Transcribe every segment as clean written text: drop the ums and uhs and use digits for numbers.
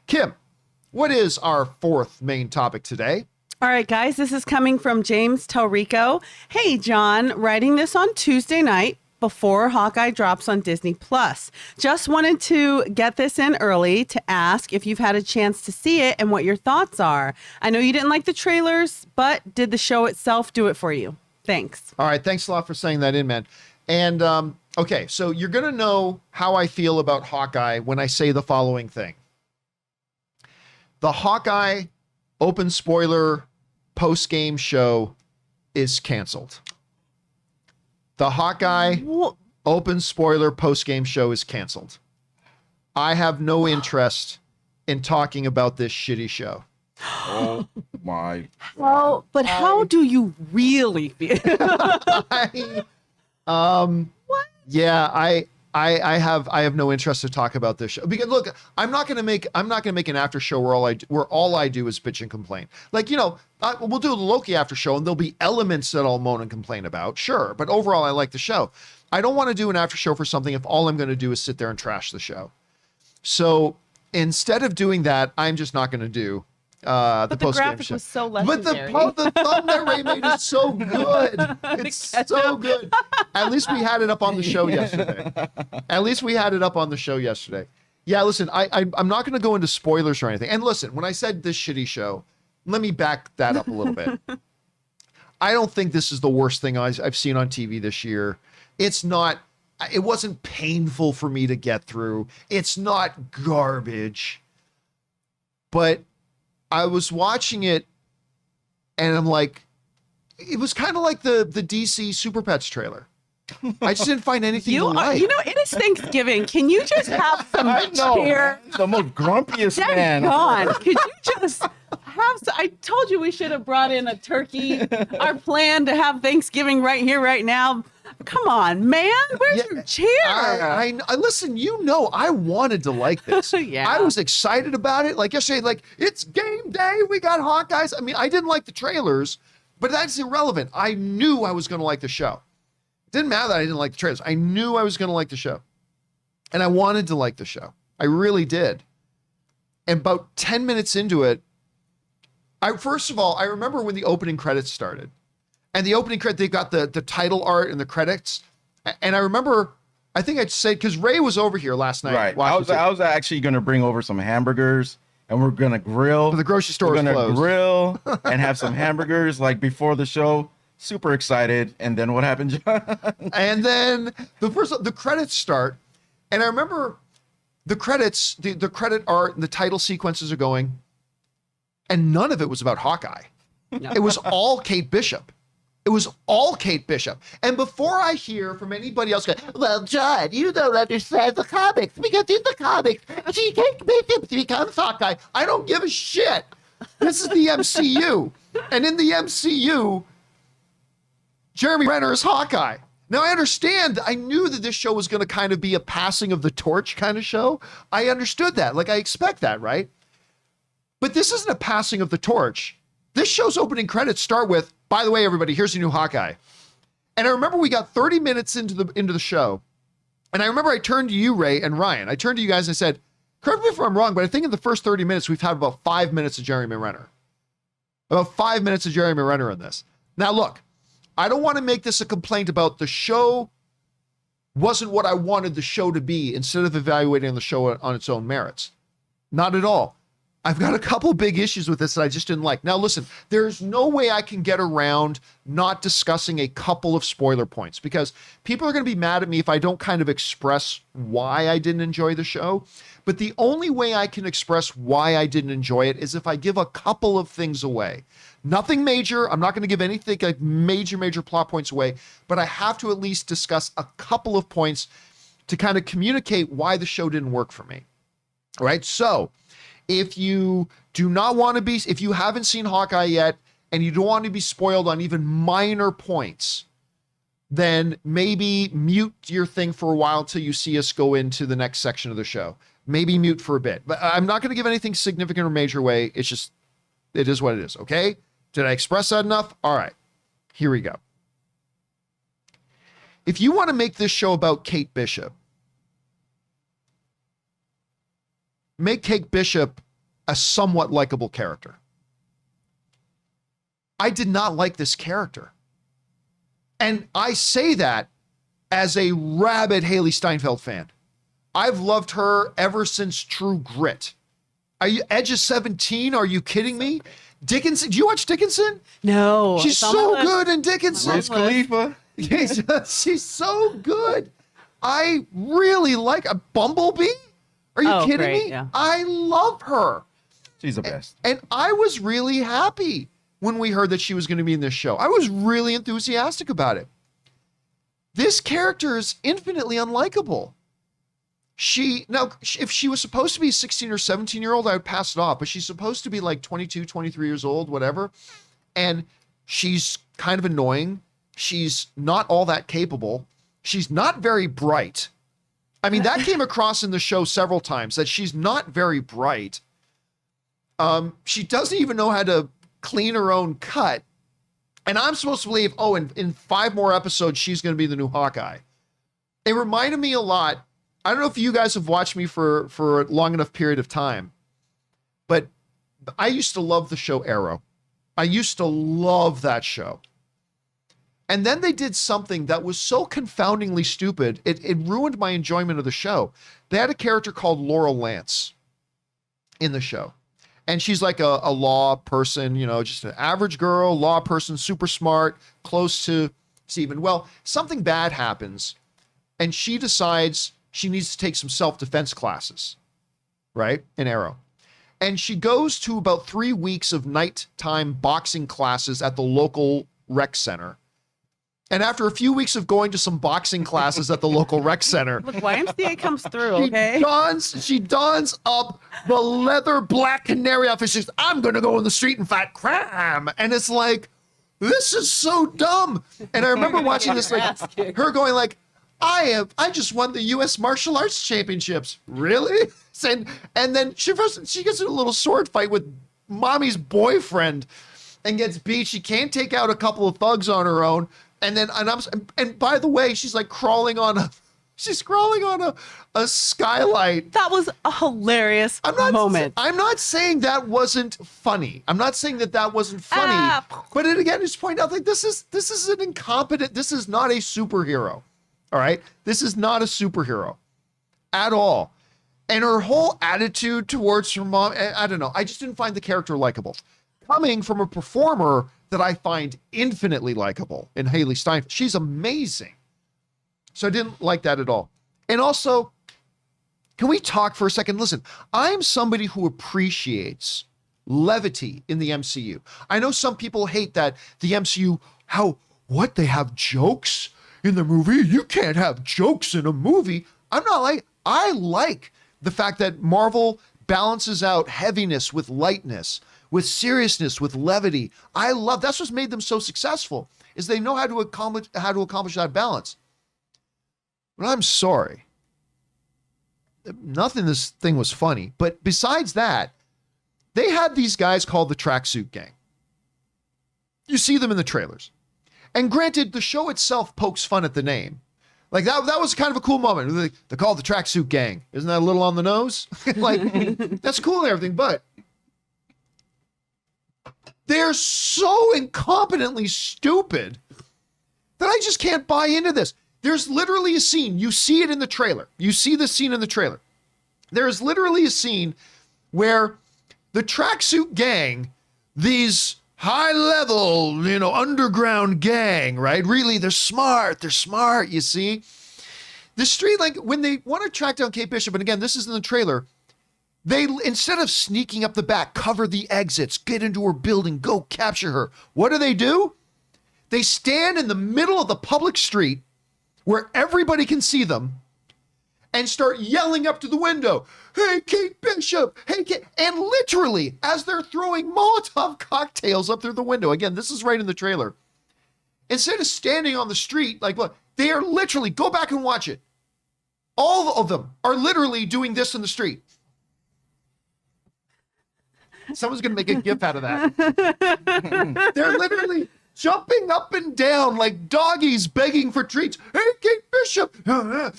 Kim, what is our fourth main topic today? All right, guys, this is coming from James Telerico. Hey, John, writing this on Tuesday night before Hawkeye drops on Disney+. Just wanted to get this in early to ask if you've had a chance to see it and what your thoughts are. I know you didn't like the trailers, but did the show itself do it for you? Thanks. All right, thanks a lot for saying that in, man. And, okay, so you're going to know how I feel about Hawkeye when I say the following thing. The Hawkeye open spoiler post-game show is canceled. The Hawkeye open spoiler post-game show is canceled. I have no interest in talking about this shitty show. Oh my. Well, but how do you really feel? I have no interest to talk about this show because look, I'm not gonna make an after show where all I do is bitch and complain. Like, we'll do the Loki after show and there'll be elements that I'll moan and complain about, sure, but overall I like the show. I don't want to do an after show for something if all I'm going to do is sit there and trash the show. So instead of doing that, I'm just not going to do the post-game graphic show. Was so legendary. But the thumb that Ray made is so good. It's so good. At least we had it up on the show yesterday. Yeah, listen, I'm not going to go into spoilers or anything. And listen, when I said this shitty show, let me back that up a little bit. I don't think this is the worst thing I've seen on TV this year. It wasn't painful for me to get through. It's not garbage. But I was watching it and I'm like, it was kind of like the DC Super Pets trailer. I just didn't find anything to like. It is Thanksgiving. Can you just have some cheer? The most grumpiest man. God, could you just have some, I told you we should have brought in a turkey. Our plan to have Thanksgiving right here, right now. Come on, man. Where's your chair? I listen, I wanted to like this. Yeah. I was excited about it. Like yesterday, like, it's game day. We got Hawkeyes. I mean, I didn't like the trailers, but that's irrelevant. I knew I was going to like the show. It didn't matter that I didn't like the trailers. I knew I was going to like the show. And I wanted to like the show. I really did. And about 10 minutes into it, first of all, I remember when the opening credits started. And the opening credit, they got the title art and the credits. And I remember, I think I'd say, because Ray was over here last night. Right. I was actually going to bring over some hamburgers and we're going to grill. The grocery store is closed. We're going to grill and have some hamburgers like before the show. Super excited. And then what happened, John? And then the credits start. And I remember the credits, the credit art and the title sequences are going. And none of it was about Hawkeye. No. It was all Kate Bishop. It was all Kate Bishop. And before I hear from anybody else going, well, John, you don't understand the comics because in the comics, she Kate Bishop becomes Hawkeye. I don't give a shit. This is the MCU. And in the MCU, Jeremy Renner is Hawkeye. Now, I understand. I knew that this show was going to kind of be a passing of the torch kind of show. I understood that. Like, I expect that, right? But this isn't a passing of the torch. This show's opening credits start with, by the way, everybody, here's your new Hawkeye. And I remember we got 30 minutes into the show. And I remember I turned to you, Ray, and Ryan. I turned to you guys and I said, correct me if I'm wrong, but I think in the first 30 minutes, we've had about 5 minutes of Jeremy Renner. About 5 minutes of Jeremy Renner in this. Now, look, I don't want to make this a complaint about the show wasn't what I wanted the show to be instead of evaluating the show on its own merits. Not at all. I've got a couple big issues with this that I just didn't like. Now, listen, there's no way I can get around not discussing a couple of spoiler points because people are going to be mad at me if I don't kind of express why I didn't enjoy the show. But the only way I can express why I didn't enjoy it is if I give a couple of things away. Nothing major. I'm not going to give anything like major plot points away, but I have to at least discuss a couple of points to kind of communicate why the show didn't work for me. All right. So if you do not want to be, if you haven't seen Hawkeye yet and you don't want to be spoiled on even minor points, then maybe mute your thing for a while till you see us go into the next section of the show. Maybe mute for a bit, but I'm not going to give anything significant or major away. It's just, it is what it is. Okay. Did I express that enough? All right, here we go. If you want to make this show about Kate Bishop, make Kate Bishop a somewhat likable character. I did not like this character. And I say that as a rabid Haley Steinfeld fan. I've loved her ever since True Grit. Are you Edge of 17? Are you kidding me? Dickinson, do you watch Dickinson? No. She's so good in Dickinson. Wiz Khalifa. She's so good. I really like a Bumblebee. Are you kidding great, me? yeah. I love her. She's the best. And I was really happy when we heard that she was going to be in this show. I was really enthusiastic about it. This character is infinitely unlikable. If she was supposed to be a 16 or 17-year-old, I would pass it off, but she's supposed to be like 22, 23 years old, whatever. And she's kind of annoying. She's not all that capable. She's not very bright. I mean, that came across in the show several times, that she's not very bright. She doesn't even know how to clean her own cut. And I'm supposed to believe, in 5 more episodes, she's going to be the new Hawkeye. It reminded me a lot. I don't know if you guys have watched me for a long enough period of time, but I used to love the show Arrow. I used to love that show. And then they did something that was so confoundingly stupid, it ruined my enjoyment of the show. They had a character called Laurel Lance in the show. And she's like a law person, just an average girl, law person, super smart, close to Steven. Well, something bad happens, and she decides she needs to take some self-defense classes, right, in Arrow. And she goes to about 3 weeks of nighttime boxing classes at the local rec center. And after a few weeks of going to some boxing classes at the local rec center, Look, YMCA comes through, okay? she dons up the leather black canary outfit. She says, I'm going to go in the street and fight crime. And it's like, this is so dumb. And I remember watching this, like, her going like, I just won the U.S. Martial Arts Championships. Really? And then she gets in a little sword fight with mommy's boyfriend and gets beat. She can't take out a couple of thugs on her own. And by the way, she's like crawling on a skylight. That was a hilarious moment. I'm not saying that wasn't funny. I'm not saying that wasn't funny. But again, just point out, like, this is an incompetent. This is not a superhero. All right, this is not a superhero at all. And her whole attitude towards her mom, I don't know. I just didn't find the character likable. Coming from a performer that I find infinitely likable in Haley Steinfeld. She's amazing. So I didn't like that at all. And also, can we talk for a second? Listen, I'm somebody who appreciates levity in the MCU. I know some people hate that the MCU, they have jokes in the movie? You can't have jokes in a movie. I like the fact that Marvel balances out heaviness with lightness, with seriousness, with levity. That's what's made them so successful, is they know how to accomplish that balance. But I'm sorry. Nothing in this thing was funny. But besides that, they had these guys called the Tracksuit Gang. You see them in the trailers. And granted, the show itself pokes fun at the name. Like, that was kind of a cool moment. They're called the Tracksuit Gang. Isn't that a little on the nose? Like, that's cool and everything, but they're so incompetently stupid that I just can't buy into this. There's literally a scene. You see it in the trailer. You see the scene in the trailer. There is literally a scene where the Tracksuit Gang, these high-level, underground gang, right? Really, they're smart, you see? The street, like, when they want to track down Kate Bishop, and again, this is in the trailer, they, instead of sneaking up the back, cover the exits, get into her building, go capture her. What do? They stand in the middle of the public street where everybody can see them and start yelling up to the window, hey, Kate Bishop, hey, Kate. And literally, as they're throwing Molotov cocktails up through the window, again, this is right in the trailer, instead of standing on the street, like, look, they are literally, go back and watch it. All of them are literally doing this in the street. Someone's going to make a GIF out of that. They're literally jumping up and down like doggies begging for treats. Hey, Kate Bishop. And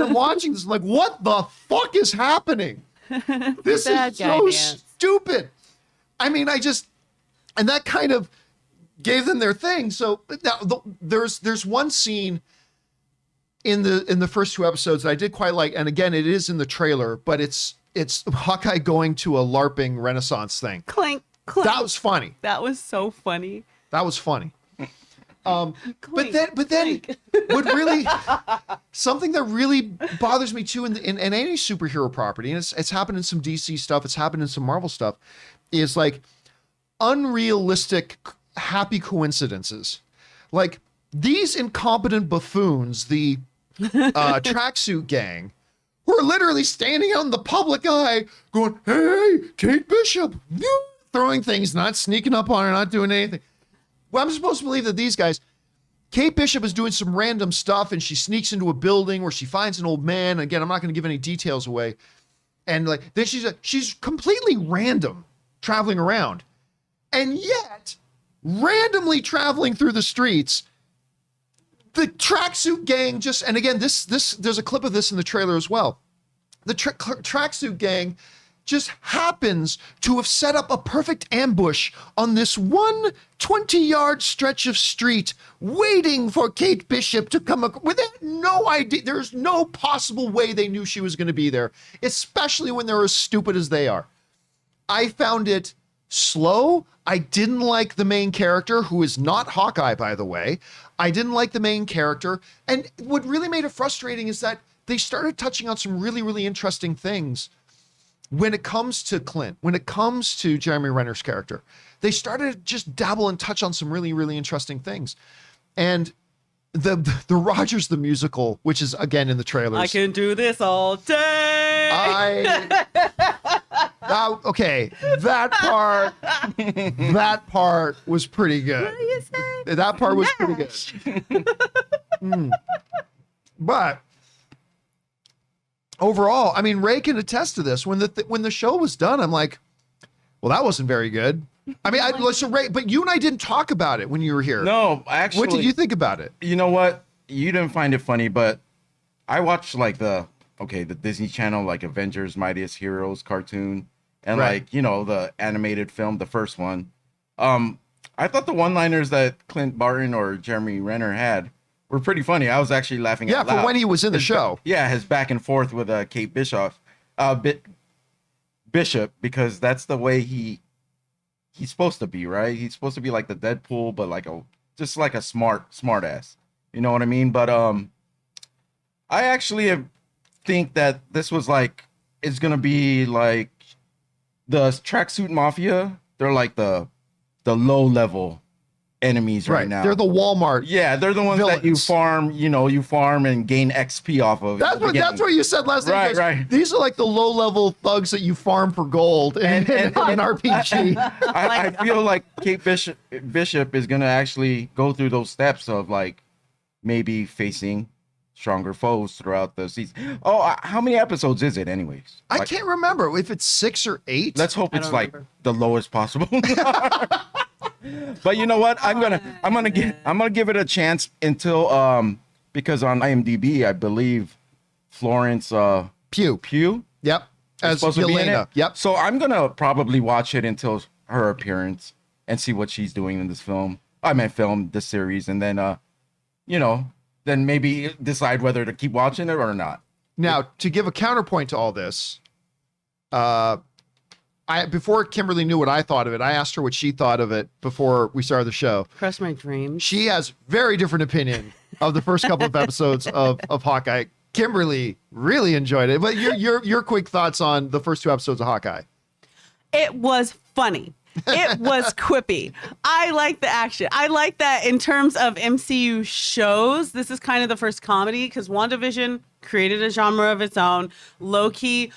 I'm watching this, like, what the fuck is happening? This Bad is guy so dance. stupid. I mean, and that kind of gave them their thing. So now there's one scene in the first 2 episodes that I did quite like, and again, it is in the trailer, but it's Hawkeye going to a LARPing Renaissance thing. Clink, clink. That was funny. That was so funny. That was funny. Clink, But then clink. what really something that really bothers me too in any superhero property, and it's happened in some DC stuff, it's happened in some Marvel stuff, is like unrealistic happy coincidences. Like these incompetent buffoons, the tracksuit gang, who are literally standing out in the public eye going, "Hey, Kate Bishop," throwing things, not sneaking up on her, not doing anything. Well, I'm supposed to believe that these guys, Kate Bishop is doing some random stuff and she sneaks into a building where she finds an old man. Again, I'm not going to give any details away. And like then she's completely random traveling around. And yet, randomly traveling through the streets, the tracksuit gang just, and again, this there's a clip of this in the trailer as well. The tracksuit gang just happens to have set up a perfect ambush on this one 20-yard stretch of street, waiting for Kate Bishop to come with no idea. There's no possible way they knew she was going to be there, especially when they're as stupid as they are. I found it slow. I didn't like the main character, who is not Hawkeye, by the way. I didn't like the main character. And what really made it frustrating is that they started touching on some really, really interesting things. When it comes to Clint, when it comes to Jeremy Renner's character, they started to just dabble and touch on some really, really interesting things. And the Rogers the Musical, which is again in the trailers. I can do this all day. Okay, that part was pretty good. What do you say? That part was pretty good. But overall, I mean, Ray can attest to this. When the show was done, I'm like, well, that wasn't very good. I mean, so Ray, but you and I didn't talk about it when you were here. No, actually. What did you think about it? You know what? You didn't find it funny, but I watched like the Disney Channel, like Avengers, Mightiest Heroes cartoon, and Right. like, the animated film, the first one. I thought the one-liners that Clint Barton or Jeremy Renner had were pretty funny. I was actually laughing Yeah, out loud. for when he was in the show. His back and forth with Kate Bishop, Bishop, because that's the way he's supposed to be, right? He's supposed to be like the Deadpool, but like a smart ass. You know what I mean? But I actually think that this was like, it's gonna be like the tracksuit mafia. They're like the low level enemies right now. They're the Walmart. Yeah, they're the ones that you villains. farm, you farm and gain XP off of. That's what you said last Right, night. right. These are like the low level thugs that you farm for gold in RPG. I feel like Kate Bishop is gonna actually go through those steps of like maybe facing stronger foes throughout the season. Oh, how many episodes is it, anyways? I Like, can't remember if it's 6 or 8. Let's hope I it's don't like remember. the lowest possible. But you know what? I'm gonna give it a chance until because on IMDb I believe Florence Pugh. Yep. As supposed to be in Yelena. it. Yep. So I'm gonna probably watch it until her appearance and see what she's doing in this film. This series, and then then maybe decide whether to keep watching it or not. Now, to give a counterpoint to all this, before Kimberly knew what I thought of it, I asked her what she thought of it before we started the show. Crush my dreams. She has very different opinion of the first couple of episodes of Hawkeye. Kimberly really enjoyed it. But your quick thoughts on the first 2 episodes of Hawkeye. It was funny. It was quippy. I like the action. I like that in terms of MCU shows, this is kind of the first comedy because WandaVision created a genre of its own, low-key,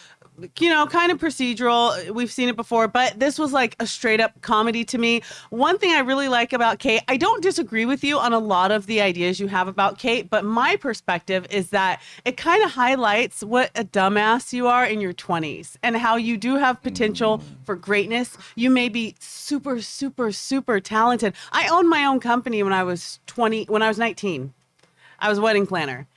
kind of procedural. We've seen it before, but this was like a straight up comedy to me. One thing I really like about Kate, I don't disagree with you on a lot of the ideas you have about Kate, but my perspective is that it kind of highlights what a dumbass you are in your 20s and how you do have potential for greatness. You may be super, super, super talented. I owned my own company when I was 19. I was a wedding planner.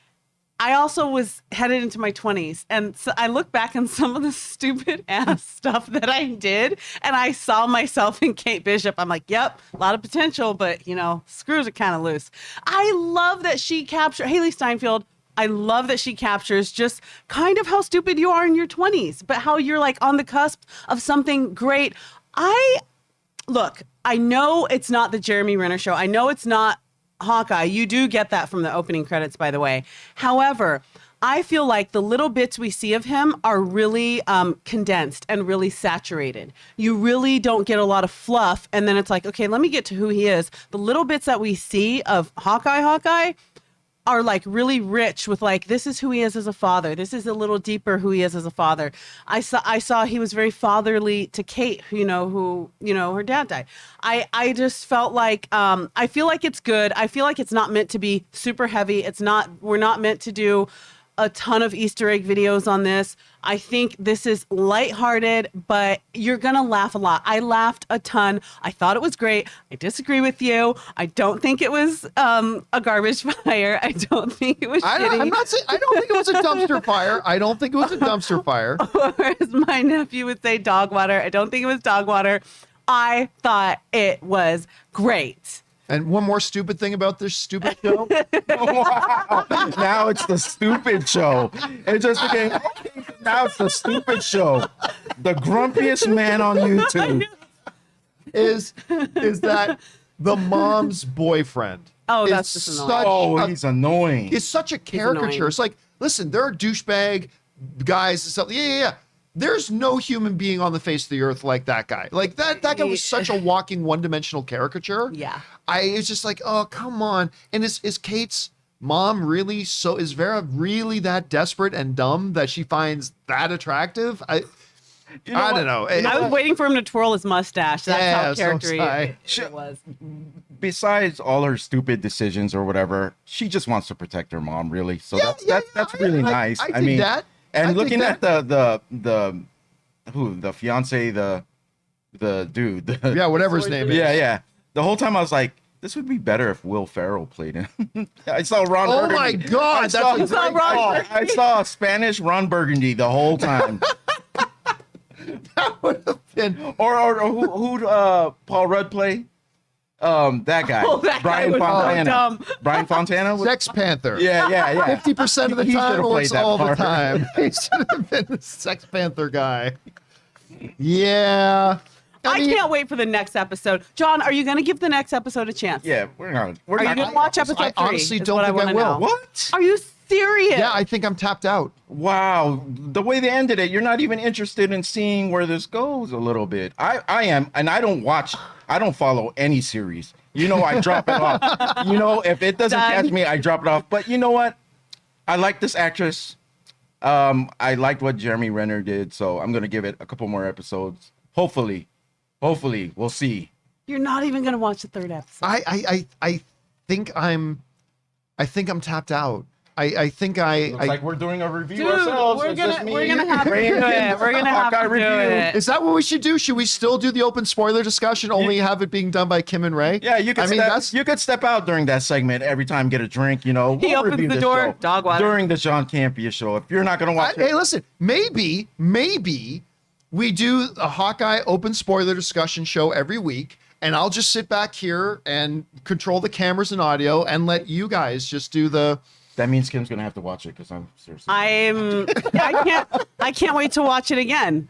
I also was headed into my 20s. And so I look back on some of the stupid ass stuff that I did. And I saw myself in Kate Bishop. I'm like, yep, a lot of potential, but screws are kind of loose. I love that she captured Haley Steinfeld. I love that she captures just kind of how stupid you are in your 20s, but how you're like on the cusp of something great. Look, I know it's not the Jeremy Renner show. I know it's not Hawkeye. You do get that from the opening credits, by the way. However, I feel like the little bits we see of him are really condensed and really saturated. You really don't get a lot of fluff. And then it's like, okay, let me get to who he is. The little bits that we see of Hawkeye are like really rich with like, this is who he is as a father. This is a little deeper who he is as a father. I saw he was very fatherly to Kate, who her dad died. I just felt like, I feel like it's good. I feel like it's not meant to be super heavy. We're not meant to do a ton of Easter egg videos on this. I think this is lighthearted, but you're going to laugh a lot. I laughed a ton. I thought it was great. I disagree with you. I don't think it was a garbage fire. I don't think it was shitty. I'm not saying, I don't think it was a dumpster fire. I don't think it was a dumpster fire. Or as my nephew would say, dog water. I don't think it was dog water. I thought it was great. And one more stupid thing about this stupid show. Wow. Now it's the stupid show. It just became, okay, now it's the stupid show. The grumpiest man on YouTube. is that the mom's boyfriend. Oh, is that's just annoying. He's annoying. It's such a caricature. annoying. It's like, listen, there are douchebag guys and stuff. Yeah. There's no human being on the face of the earth like that guy. Like that guy was such a walking one-dimensional caricature. Yeah. I was just like, oh, come on. And is Kate's mom really is Vera really that desperate and dumb that she finds that attractive? I don't know. I was waiting for him to twirl his mustache. That's how character so it was. Besides all her stupid decisions or whatever, she just wants to protect her mom, really. So that's really nice. I mean, that. And looking at the fiance, the dude. Yeah, whatever his name is. Yeah. The whole time I was like, this would be better if Will Ferrell played him. I saw Ron Burgundy. Oh my God, I saw a Spanish Ron Burgundy the whole time. That would have been. Or who'd Paul Rudd play? That guy. Oh, that Brian guy was Fontana. so dumb. Brian Fontana? Sex Panther. Yeah. 50% of the He time should've or played it's that all the part. time. He should have been the Sex Panther guy. Yeah. I mean, can't wait for the next episode. John, are you going to give the next episode a chance? Yeah, we're not. Are you going to watch episode 3? I honestly is don't what think I wanna will. know. What? Are you serious? Yeah, I think I'm tapped out. Wow, the way they ended it, you're not even interested in seeing where this goes a little bit. I am, and I don't follow any series. I drop it off. If it doesn't catch me, I drop it off. But you know what? I like this actress. I liked what Jeremy Renner did, so I'm gonna give it a couple more episodes. Hopefully, we'll see. You're not even going to watch the 3rd episode. I think I'm tapped out. I think Looks like we're doing a review Dude, ourselves. we're It's just gonna me, have to do Brandon, it. We're gonna have Hawkeye to do review. it. Is that what we should do? Should we still do the open spoiler discussion? Only have it being done by Kim and Ray? Yeah, you could step out during that segment every time, get a drink. He We'll opens review the this door, show dog water. during the John Campea show. If you're not gonna watch it, Hey, listen, maybe we do a Hawkeye open spoiler discussion show every week, and I'll just sit back here and control the cameras and audio and let you guys just do the. that means Kim's gonna have to watch it because I'm seriously. I can't wait to watch it again.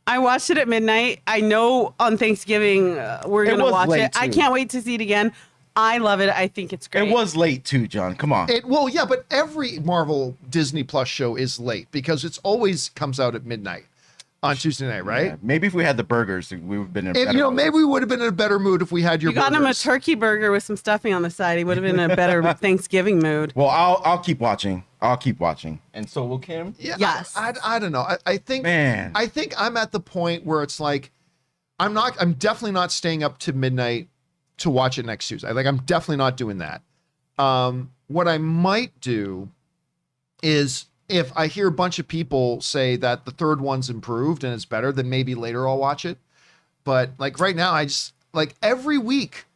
I watched it at midnight. I know on Thanksgiving we're going to was watch late, it. I too. can't wait to see it again. I love it. I think it's great. It was late too, John. Come on. Yeah, but every Marvel Disney Plus show is late because it's always comes out at midnight on Tuesday night, right? Yeah, maybe if we had the burgers, we would have been in a And, better mood. maybe we would have been in a better mood if we had your You got him a burgers. turkey burger with some stuffing on the side. He would have been in a better Thanksgiving mood. Well, I'll keep watching. And so will Kim. Yeah, Yes. I don't know. I think Man. I think I'm at the point where it's like I'm definitely not staying up to midnight to watch it next Tuesday. Like I'm definitely not doing that. What I might do is if I hear a bunch of people say that the 3rd one's improved and it's better, then maybe later I'll watch it. But like right now, I just like every week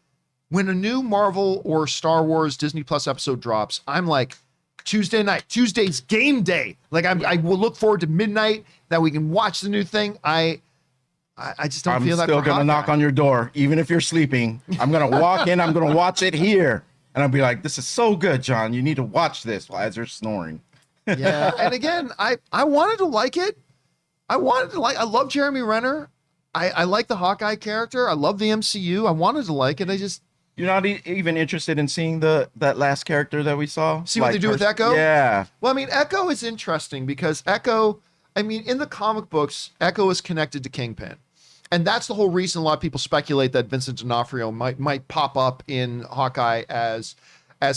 when a new Marvel or Star Wars Disney Plus episode drops, I'm like, Tuesday night. Tuesday's game day. Like I will look forward to midnight that we can watch the new thing. I just don't feel that. I'm still gonna knock on your door, even if you're sleeping. I'm gonna walk in. I'm gonna watch it here, and I'll be like, "This is so good, John. You need to watch this." While as they're snoring. Yeah, and again, I wanted to like it. I love Jeremy Renner. I like the Hawkeye character. I love the MCU. I wanted to like it. You're not even interested in seeing that last character that we saw? See what they do with Echo? Yeah. Well, I mean, Echo is interesting because Echo, I mean, in the comic books, Echo is connected to Kingpin. And that's the whole reason a lot of people speculate that Vincent D'Onofrio might pop up in Hawkeye as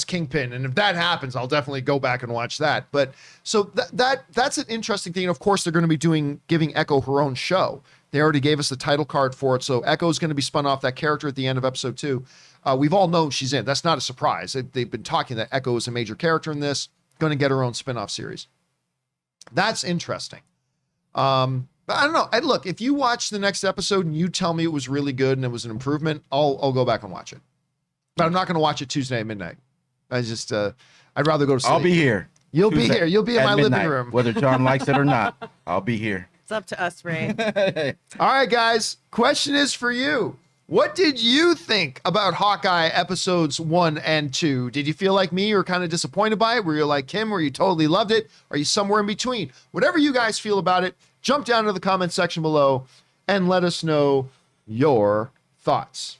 Kingpin. And if that happens, I'll definitely go back and watch that. But so that's an interesting thing. And of course, they're going to be giving Echo her own show. They already gave us the title card for it. So Echo is going to be spun off, that character at the end of episode 2. We've all known she's in. That's not a surprise. They've been talking that Echo is a major character in this, going to get her own spin-off series. That's interesting. But I don't know. Look, if you watch the next episode and you tell me it was really good and it was an improvement, I'll go back and watch it. But I'm not going to watch it Tuesday at midnight. I'd rather go to sleep. I'll be here. You'll be here. You'll be in my living room. Whether John likes it or not, I'll be here. It's up to us, Ray. All right, guys. Question is for you. What did you think about Hawkeye episodes 1 and 2? Did you feel like me or kind of disappointed by it? Were you like Kim where you totally loved it? Are you somewhere in between? Whatever you guys feel about it, jump down to the comment section below and let us know your thoughts.